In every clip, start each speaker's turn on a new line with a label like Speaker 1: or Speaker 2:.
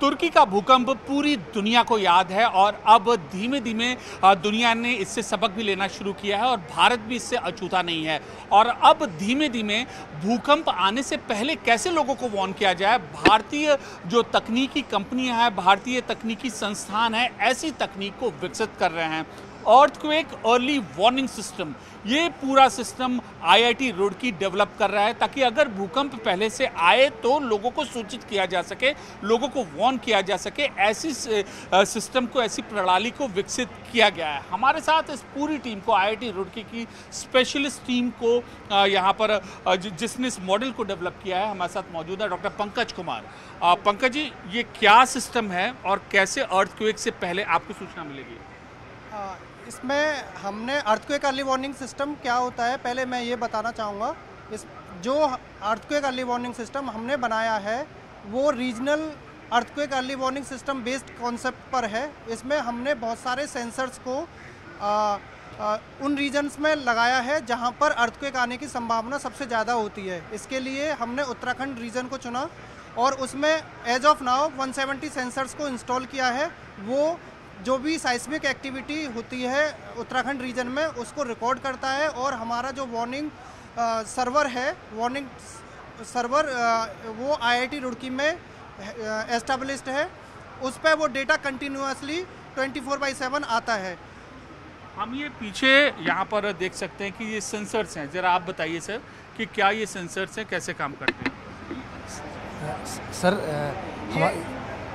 Speaker 1: तुर्की का भूकंप पूरी दुनिया को याद है और अब धीमे धीमे दुनिया ने इससे सबक भी लेना शुरू किया है और भारत भी इससे अछूता नहीं है। और अब धीमे धीमे भूकंप आने से पहले कैसे लोगों को वार्न किया जाए, भारतीय जो तकनीकी कंपनियां हैं, भारतीय तकनीकी संस्थान हैं, ऐसी तकनीक को विकसित कर रहे हैं। अर्थक्वेक अर्ली वार्निंग सिस्टम, ये पूरा सिस्टम आईआईटी रुड़की डेवलप कर रहा है ताकि अगर भूकंप पहले से आए तो लोगों को सूचित किया जा सके, लोगों को वार्न किया जा सके। ऐसी सिस्टम को, ऐसी प्रणाली को विकसित किया गया है। हमारे साथ इस पूरी टीम को, आईआईटी रुड़की की स्पेशलिस्ट टीम को यहाँ पर जिसने इस मॉडल को डेवलप किया है, हमारे साथ मौजूद है डॉक्टर पंकज कुमार। पंकज जी, ये क्या सिस्टम है और कैसे अर्थक्वेक से पहले आपको सूचना मिलेगी?
Speaker 2: इसमें हमने अर्थक्वेक अर्ली वार्निंग सिस्टम क्या होता है, पहले मैं ये बताना चाहूँगा। इस जो अर्थक्वेक अर्ली वार्निंग सिस्टम हमने बनाया है वो regional earthquake early warning system based concept पर है। इसमें हमने बहुत सारे सेंसर्स को उन रीजन्स में लगाया है जहाँ पर अर्थक्वेक आने की संभावना सबसे ज़्यादा होती है। इसके लिए हमने उत्तराखंड रीजन को चुना और उसमें एज ऑफ नाउ 170 सेंसर्स को इंस्टॉल किया है। वो जो भी साइस्मिक एक्टिविटी होती है उत्तराखंड रीजन में उसको रिकॉर्ड करता है और हमारा जो वार्निंग सर्वर है, वार्निंग सर्वर वो आईआईटी रुड़की में एस्टेब्लिश्ड है। उस पर वो डेटा कंटिन्यूअसली 24/7 आता है।
Speaker 1: हम ये पीछे यहाँ पर देख सकते हैं कि ये सेंसर्स हैं, ज़रा आप बताइए सर कि क्या ये सेंसर्स हैं, कैसे काम करते हैं?
Speaker 3: सर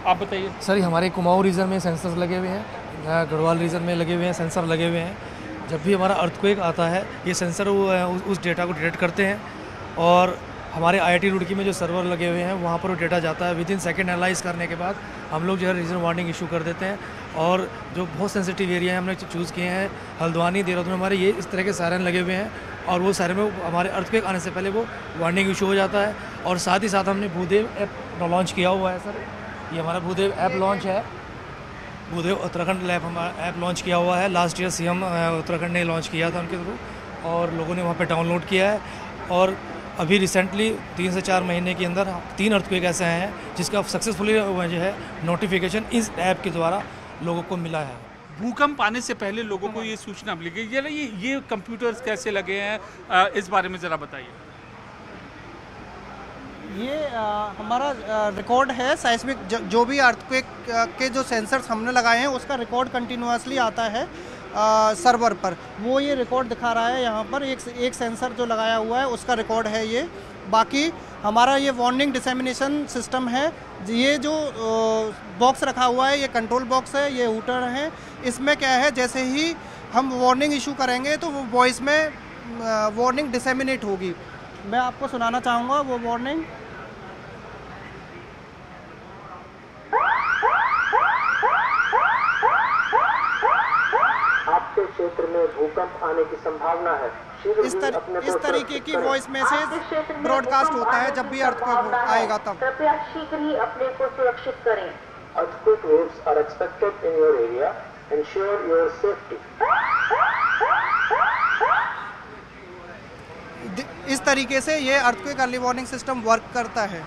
Speaker 1: आप बताइए
Speaker 3: सर, हमारे कुमाऊं रीजन में सेंसर्स लगे हुए हैं, गढ़वाल रीजन में लगे हुए हैं, सेंसर लगे हुए हैं। जब भी हमारा अर्थक्वेक आता है ये सेंसर उस डेटा को डिटेक्ट करते हैं और हमारे आईआईटी रुड़की में जो सर्वर लगे हुए हैं वहाँ पर वो डेटा जाता है। विदिन सेकंड एनालाइज करने के बाद हम लोग जो है रीजनल वार्निंग इशू कर देते हैं। और जो बहुत सेंसिटिव एरिया है हमने चूज़ किए हैं, हल्द्वानी, देहरादून, हमारे ये इस तरह के सायरन लगे हुए हैं और वो सायरन में हमारे अर्थक्वेक आने से पहले वो वार्निंग इशू हो जाता है। और साथ ही साथ हमने भूदेव ऐप लॉन्च किया हुआ है। सर, ये हमारा भूदेव ऐप लॉन्च है, भूदेव उत्तराखंड लैब हमारा ऐप लॉन्च किया हुआ है। लास्ट ईयर सीएम उत्तराखंड ने लॉन्च किया था उनके थ्रू और लोगों ने वहाँ पे डाउनलोड किया है। और अभी रिसेंटली 3 से 4 महीने के अंदर 3 अर्थक्वेक ऐसे हैं जिसका सक्सेसफुली जो है नोटिफिकेशन इस ऐप के द्वारा लोगों को मिला है।
Speaker 1: भूकंप आने से पहले लोगों को ये सूचना मिलेगी। ये कंप्यूटर्स कैसे लगे हैं, इस बारे में ज़रा बताइए।
Speaker 2: ये हमारा रिकॉर्ड है साइस्मिक, जो भी अर्थक्वेक के जो सेंसर्स हमने लगाए हैं उसका रिकॉर्ड कंटिन्यूअसली आता है सर्वर पर। वो ये रिकॉर्ड दिखा रहा है यहाँ पर, एक सेंसर जो लगाया हुआ है उसका रिकॉर्ड है ये। बाकी हमारा ये वार्निंग डिसेमिनेशन सिस्टम है। ये जो बॉक्स रखा हुआ है ये कंट्रोल बॉक्स है, ये हूटर है। इसमें क्या है, जैसे ही हम वार्निंग इशू करेंगे तो वो वॉइस में वार्निंग डिसेमिनेट होगी। मैं आपको सुनाना चाहूँगा वो वार्निंग।
Speaker 4: आपके क्षेत्र में भूकंप आने की संभावना है।
Speaker 2: इस तरीके की वॉइस मैसेज ब्रॉडकास्ट होता है जब भी अर्थक्वेक आएगा तब।
Speaker 4: कृपया शीघ्र ही अपने को सुरक्षित करें। Earthquake waves are expected in your area. Ensure your safety.
Speaker 2: इस तरीके से ये earthquake early warning system work करता है।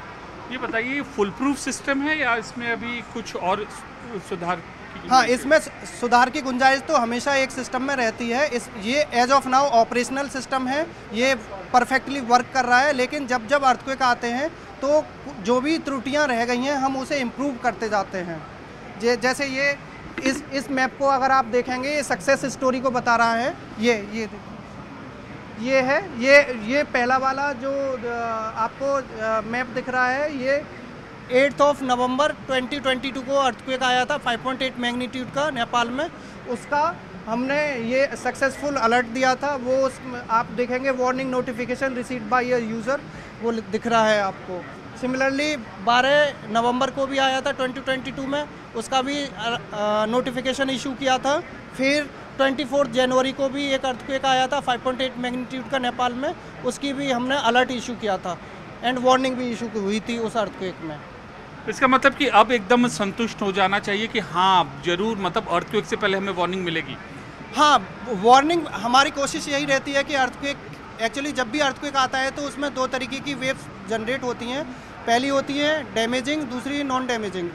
Speaker 1: ये बताइए, फुल प्रूफ सिस्टम है या इसमें अभी कुछ और सुधार?
Speaker 2: हाँ, इसमें सुधार की गुंजाइश तो हमेशा एक सिस्टम में रहती है। ये age of now operational system है, ये परफेक्टली वर्क कर रहा है। लेकिन जब जब अर्थक्वेक आते हैं तो जो भी त्रुटियां रह गई हैं हम उसे इम्प्रूव करते जाते हैं। जैसे ये इस मैप को अगर आप देखेंगे, ये सक्सेस स्टोरी को बता रहा है। ये है, ये पहला वाला जो आपको मैप दिख रहा है, ये 8 नवंबर 2022 को अर्थक्वेक आया था 5.8 मैग्नीट्यूड का नेपाल में। उसका हमने ये सक्सेसफुल अलर्ट दिया था। वो आप देखेंगे warning notification received by a user, वो दिख रहा है आपको। सिमिलरली 12 नवंबर को भी आया था 2022 में, उसका भी नोटिफिकेशन इशू किया था। फिर 24 जनवरी को भी एक अर्थक्वेक आया था 5.8 मैग्नीट्यूड का नेपाल में, उसकी भी हमने अलर्ट इशू किया था एंड वार्निंग भी इशू हुई थी उस अर्थक्वेक में।
Speaker 1: इसका मतलब कि अब एकदम संतुष्ट हो जाना चाहिए कि हाँ जरूर, मतलब अर्थक्वेक से पहले हमें वार्निंग मिलेगी।
Speaker 2: हाँ, वार्निंग हमारी कोशिश यही रहती है कि अर्थक्वेक, एक्चुअली जब भी अर्थक्वेक आता है तो उसमें 2 तरीके की वेव्स जनरेट होती हैं। पहली होती है डैमेजिंग, दूसरी नॉन डैमेजिंग।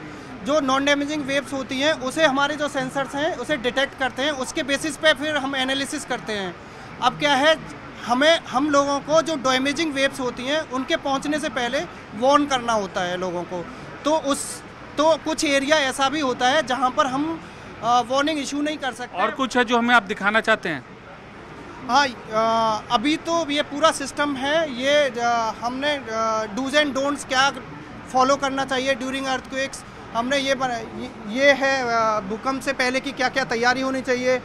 Speaker 2: जो नॉन डैमेजिंग वेव्स होती हैं उसे हमारे जो सेंसर्स हैं उसे डिटेक्ट करते हैं, उसके बेसिस पे फिर हम एनालिसिस करते हैं। अब क्या है, हम लोगों को जो डैमेजिंग वेव्स होती हैं उनके पहुंचने से पहले वार्न करना होता है लोगों को। तो कुछ एरिया ऐसा भी होता है जहां पर हम वार्निंग इशू नहीं कर सकते।
Speaker 1: और कुछ है जो हमें आप दिखाना चाहते हैं?
Speaker 2: हाँ, अभी तो ये पूरा सिस्टम है, ये हमने डूज एंड डोंट्स क्या फॉलो करना चाहिए ड्यूरिंग अर्थक्वेक्स, हमने ये है भूकंप से पहले की क्या क्या तैयारी होनी चाहिए।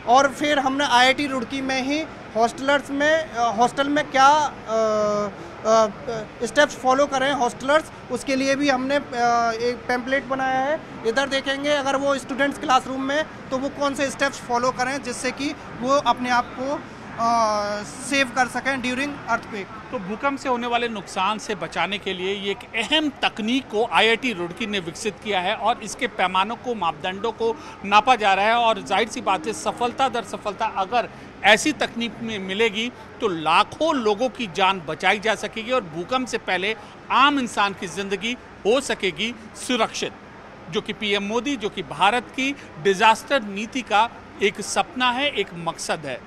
Speaker 2: और फिर हमने IIT रुड़की में ही हॉस्टल में क्या स्टेप्स फॉलो करें हॉस्टलर्स, उसके लिए भी हमने एक पैम्पलेट बनाया है। इधर देखेंगे अगर वो स्टूडेंट्स क्लासरूम में तो वो कौन से स्टेप्स फॉलो करें जिससे कि वो अपने आप को सेव कर सकें ड्यूरिंग अर्थक्वेक।
Speaker 1: तो भूकंप से होने वाले नुकसान से बचाने के लिए ये एक अहम तकनीक को IIT रुड़की ने विकसित किया है और इसके पैमानों को, मापदंडों को नापा जा रहा है। और जाहिर सी बात है, सफलता दर सफलता अगर ऐसी तकनीक में मिलेगी तो लाखों लोगों की जान बचाई जा सकेगी और भूकंप से पहले आम इंसान की जिंदगी हो सकेगी सुरक्षित, जो कि PM मोदी, जो कि भारत की डिजास्टर नीति का एक सपना है, एक मकसद है।